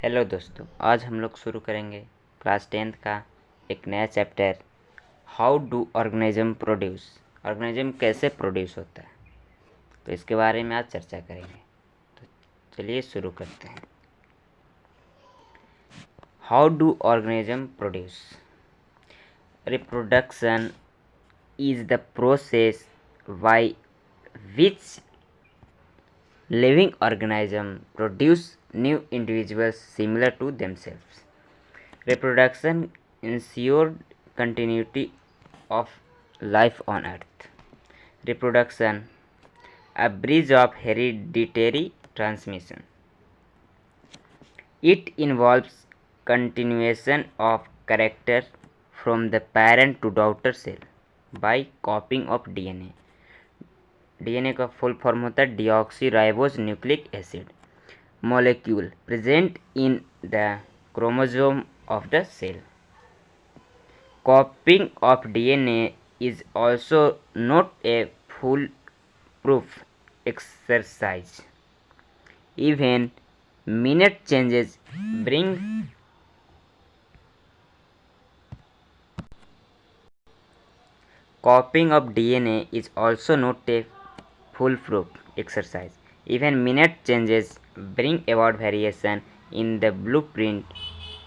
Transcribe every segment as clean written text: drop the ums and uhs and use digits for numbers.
Hello दोस्तों, आज हम लोग शुरू करेंगे क्लास 10th का एक नया chapter. How do organism produce. Organism कैसे प्रोड्यूस होता है, तो इसके बारे में आज चर्चा करेंगे। तो चलिए शुरू करते हैं। How do organism produce. Reproduction is the process by which living organisms produce new individuals similar to themselves. Reproduction ensured continuity of life on Earth. Reproduction, a bridge of hereditary transmission. It involves continuation of character from the parent to daughter cell by copying of DNA. DNA का full form होता है deoxy ribose nucleic acid molecule present in the chromosome of the cell. Copying of DNA is also not a foolproof exercise. Even minute changes bring Copying of DNA is also not a foolproof exercise. Even minute changes bring about variation in the blueprint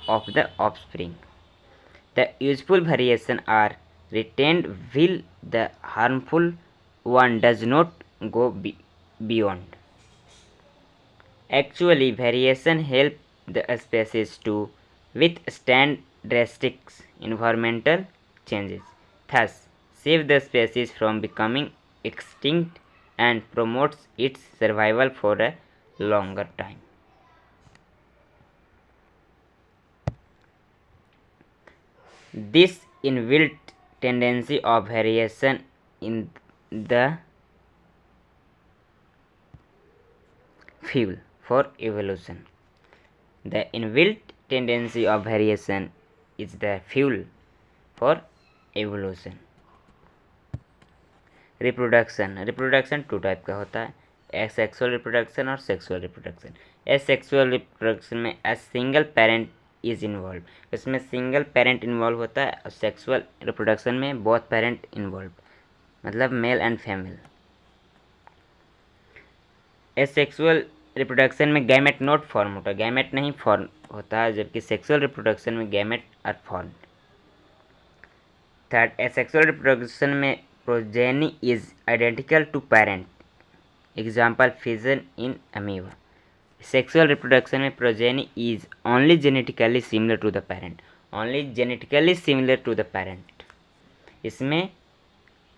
of the offspring. The useful variation are retained while the harmful one does not go beyond. Actually, variation help the species to withstand drastic environmental changes, thus save the species from becoming extinct and promotes its survival for a longer time. This inbuilt tendency of variation in the fuel for evolution. The inbuilt tendency of variation is the fuel for evolution. Reproduction two type का होता है, asexual reproduction और sexual reproduction. Asexual reproduction में a single parent is involve, इसमें single parent involve होता है। और sexual reproduction में बोथ पेरेंट इन्वॉल्व, मतलब male and female. Asexual reproduction में गैमेट नॉट फॉर्म होता है, गैमेट नहीं फॉर्म होता है, जबकि सेक्सुअल रिप्रोडक्शन में gamete are form. Third, asexual reproduction में progeny is identical to parent. Example, fission in amoeba. Sexual reproduction में progeny is only genetically similar to the parent. Only genetically similar to the parent. इसमें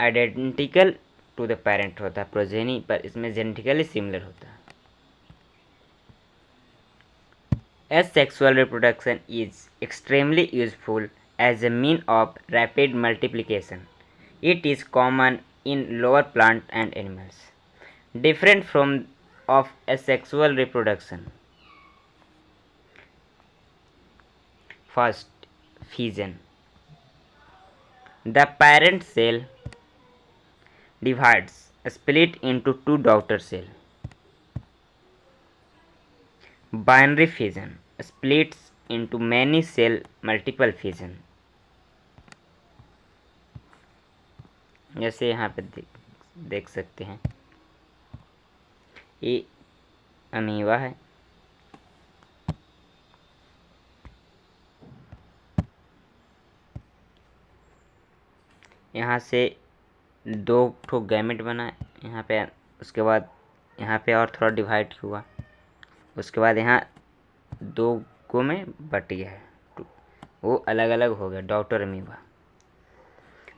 identical to the parent होता है progeny, पर इसमें genetically similar होता है। Asexual reproduction is extremely useful as a mean of rapid multiplication. It is common in lower plant and animals, different from of asexual reproduction. First, fission. The parent cell divides, split into two daughter cells. Binary fission splits into many cell multiple fission. जैसे यहाँ पे देख सकते हैं, ये amoeba है, यहाँ से दो ठो गैमेट बना यहाँ पे, उसके बाद यहाँ पे और थोड़ा डिवाइड हुआ, उसके बाद यहाँ दो को में बट गया है, वो अलग अलग हो गया, daughter amoeba.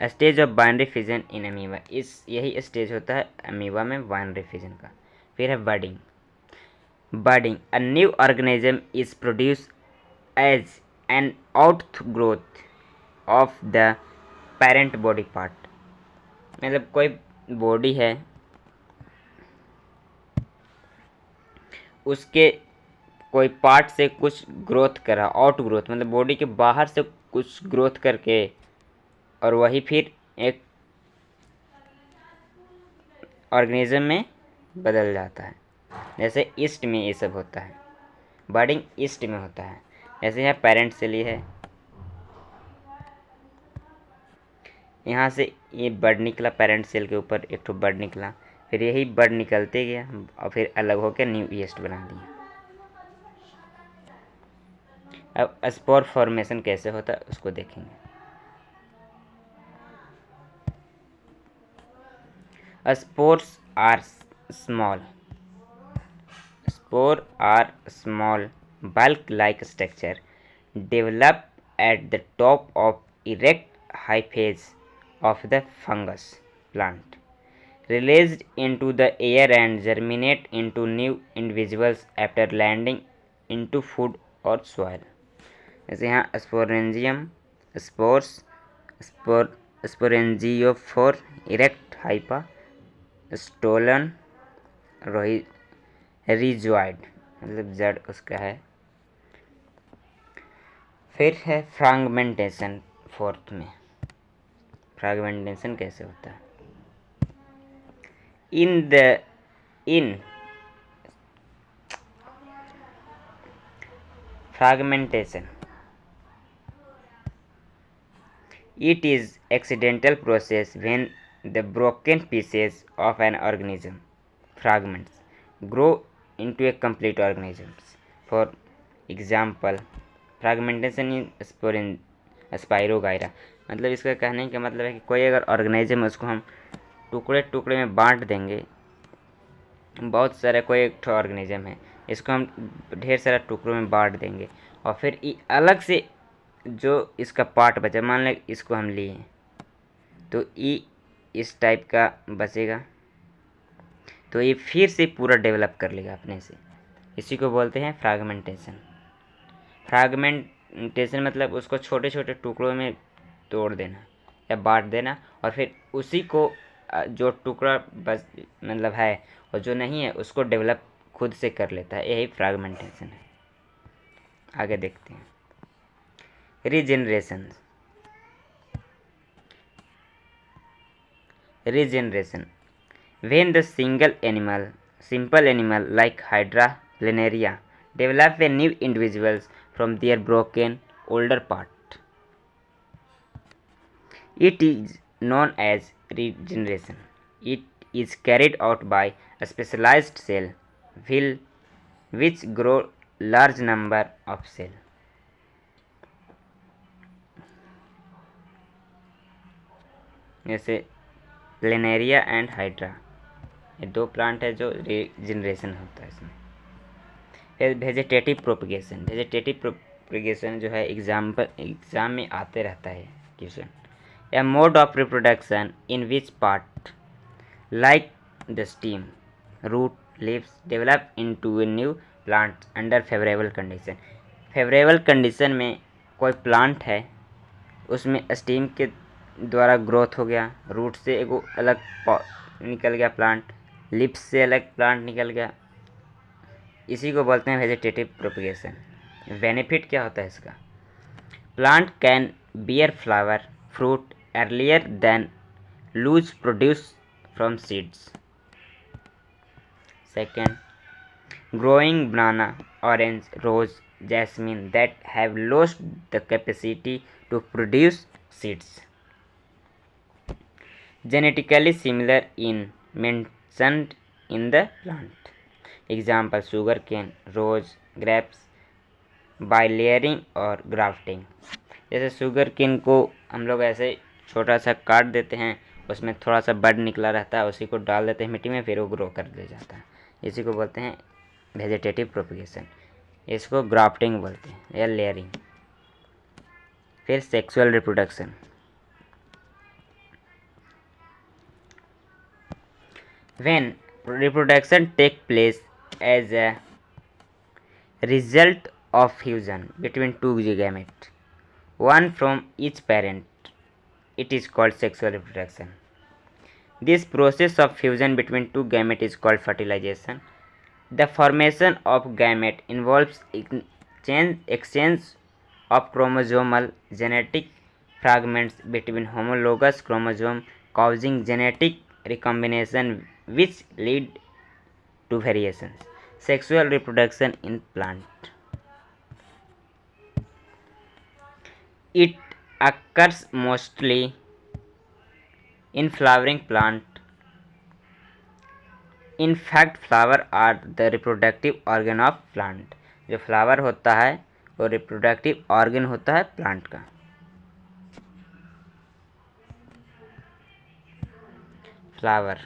Stage of binary fission in amoeba, इस यही स्टेज होता है अमीबा में बाइनरी फिजन का। फिर है budding. Budding, a new organism is produce as an outgrowth of the parent body part. मतलब कोई बॉडी है, उसके कोई पार्ट से कुछ ग्रोथ करा, आउट ग्रोथ मतलब बॉडी के बाहर से कुछ ग्रोथ करके, और वही फिर एक ऑर्गेनिज्म में बदल जाता है। जैसे ईस्ट में ये सब होता है, बर्डिंग ईस्ट में होता है। जैसे यहाँ पेरेंट सेल ये है, यहाँ से ये बर्ड निकला, पेरेंट सेल के ऊपर एक तो बर्ड निकला, फिर यही बर्ड निकलते गया और फिर अलग होकर न्यू ईस्ट बना दिया। अब स्पोर फॉर्मेशन कैसे होता है उसको देखेंगे। Spores are small bulk-like structure develop at the top of erect hyphae of the fungus plant, released into the air and germinate into new individuals after landing into food or soil। जैसे यहाँ sporangium spores sporangiophore erect hypha stolon rhizoid मतलब जड़ उसका है। फिर है fragmentation. Fourth में fragmentation कैसे होता है। इन fragmentation, it is accidental process when the broken pieces of an organism fragments grow into a complete organism। For example, fragmentation in spirogyra. मतलब इसका कहने का मतलब है कि कोई अगर ऑर्गेनिज्म है उसको हम टुकड़े टुकड़े में बांट देंगे। बहुत सारे कोई एक ऑर्गेनिज्म है, इसको हम ढेर सारा टुकड़ों में बांट देंगे और फिर अलग से जो इसका पार्ट बचा, मान लें इसको हम लिए तो ये इस टाइप का बचेगा, तो ये फिर से पूरा डेवलप कर लेगा अपने से। इसी को बोलते हैं फ्रैगमेंटेशन। फ्रैगमेंटेशन मतलब उसको छोटे छोटे टुकड़ों में तोड़ देना या बांट देना और फिर उसी को जो टुकड़ा बस मतलब है और जो नहीं है उसको डेवलप खुद से कर लेता है, यही फ्रैगमेंटेशन है। आगे देखते हैं regeneration. When the simple animal like Hydra linearia develop a new individuals from their broken older part, it is known as regeneration। It is carried out by a specialized cell which grow large number of cells। जैसे planaria and hydra, ये दो plant है जो regeneration होता है इसमें। फिर vegetative propagation जो है एग्जाम में आते रहता है question. A mode of reproduction in which part like the stem root leaves develop into a new plant under favourable condition. Favourable condition में कोई प्लांट है उसमें स्टीम के द्वारा ग्रोथ हो गया, रूट से एक अलग निकल गया प्लांट, लिप्स से अलग प्लांट निकल गया, इसी को बोलते हैं वेजिटेटिव प्रोपगेशन। बेनिफिट क्या होता है इसका। Plant can bear flower fruit earlier than loose produce from seeds. Second, growing banana orange rose jasmine that have lost the capacity to produce seeds. Genetically similar in mentioned in the plant। Example sugar cane, rose, grapes by layering और grafting। जैसे sugar cane को हम लोग ऐसे छोटा सा काट देते हैं, उसमें थोड़ा सा बड निकला रहता है, उसी को डाल देते हैं मिट्टी में, फिर वो ग्रो कर ले जाता है। इसी को बोलते हैं वेजिटेटिव प्रोपगेशन। इसको ग्राफ्टिंग बोलते हैं या लेयरिंग। फिर sexual reproduction. When reproduction takes place as a result of fusion between two gametes, one from each parent, it is called sexual reproduction। This process of fusion between two gametes is called fertilization। The formation of gamete involves exchange of chromosomal genetic fragments between homologous chromosomes, causing genetic recombination which lead to variations। Sexual reproduction in plant। It occurs mostly in flowering plant. In fact, flower are the reproductive organ of plant. जो flower होता है वो reproductive organ होता है plant का। Flower,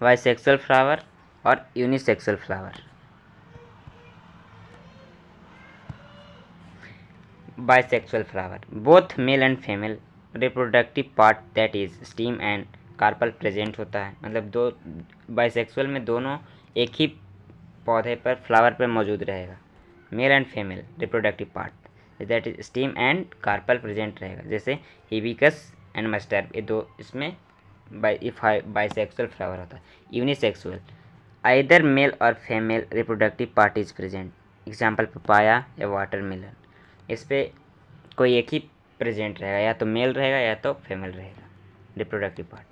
bisexual flower और unisexual flower. Bisexual flower, both male and female reproductive part that is stem and carpel present होता है। मतलब दो बाइसेक्सुअल में दोनों एक ही पौधे पर फ्लावर पर मौजूद रहेगा। Male and female reproductive part that is stem and carpel present रहेगा। जैसे हिबिस्कस एंड मस्टर्ड, ये दो इसमें बाइसेक्सुअल फ्लावर होता है। यूनिसेक्सुअल, आइदर मेल और female reproductive part is present. Example papaya या वाटरमेलन। इस पर कोई एक ही प्रेजेंट रहेगा, या तो मेल रहेगा या तो फीमेल रहेगा रिप्रोडक्टिव पार्ट।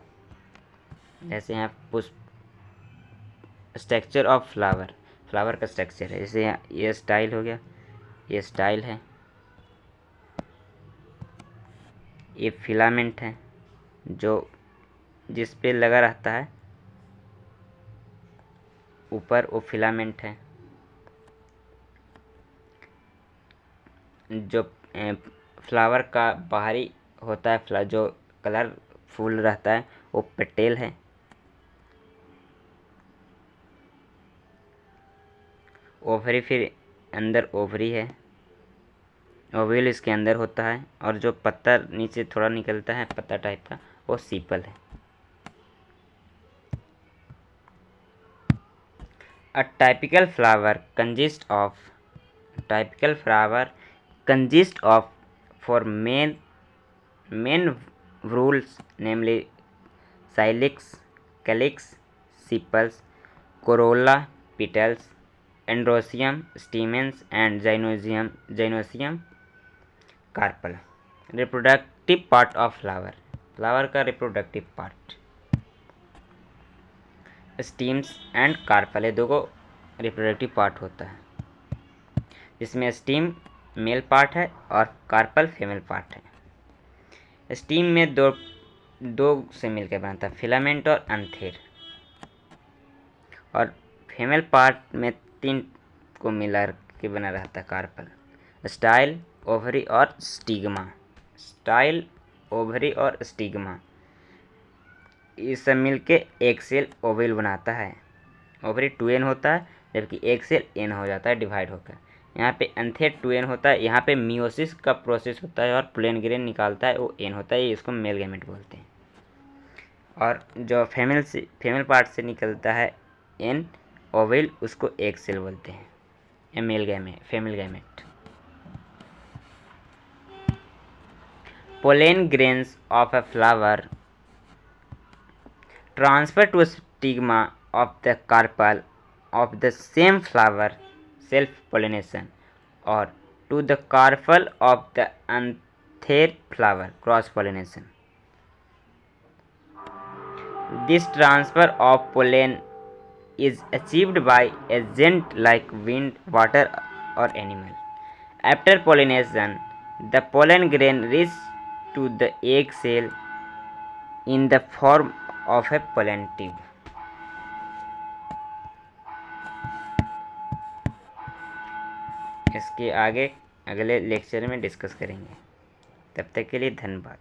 जैसे यहाँ पुष्प, स्ट्रक्चर ऑफ फ्लावर, फ्लावर का स्ट्रक्चर है। जैसे यहाँ ये स्टाइल हो गया, ये स्टाइल है, ये फिलामेंट है जो जिस पे लगा रहता है ऊपर, वो फिलामेंट है। जो फ्लावर का बाहरी होता है, जो कलर फूल रहता है वो पेटेल है। ओवरी, फिर अंदर ओवरी है, ओव्यूल इसके अंदर होता है। और जो पत्ता नीचे थोड़ा निकलता है पत्ता टाइप का, वो सीपल है। A typical flower consists of four main whorls, namely calyx, sepals, corolla, petals, androecium, stamens, and gynoecium, carpel. Reproductive part of flower, flower का reproductive part stamens and carpel, ये दो को रिप्रोडक्टिव पार्ट होता है, जिसमें स्टीम मेल पार्ट है और carpel female part है। स्टीम में दो से मिलकर बनता है, फिलामेंट और अंथेर। और फीमेल पार्ट में 3 को मिला के बना रहता है कार्पल, स्टाइल, ओवरी और स्टिग्मा। स्टाइल, ओवरी और स्टिग्मा ये सब मिलके एक सेल ओवल बनाता है। ओवरी 2n होता है, जबकि एक सेल n हो जाता है डिवाइड होकर। यहाँ पे एंथेर 2n होता है। यहाँ पे मियोसिस का प्रोसेस होता है और पोलन ग्रेन निकालता है, वो n होता है, ये इसको मेल गैमेट बोलते हैं। और जो फीमेल पार्ट से निकलता है n ओवल, उसको एक सेल बोलते हैं, female gamete. Pollen grains of a flower transfer to stigma of the carpel of the same flower, self-pollination, or to the carpel of the anther flower, cross-pollination. This transfer of pollen is achieved by agents like wind, water, or animal. After pollination, the pollen grain reaches to the egg cell in the form of a pollen tube. इसके आगे अगले lecture में discuss करेंगे। तब तक के लिए धन्यवाद।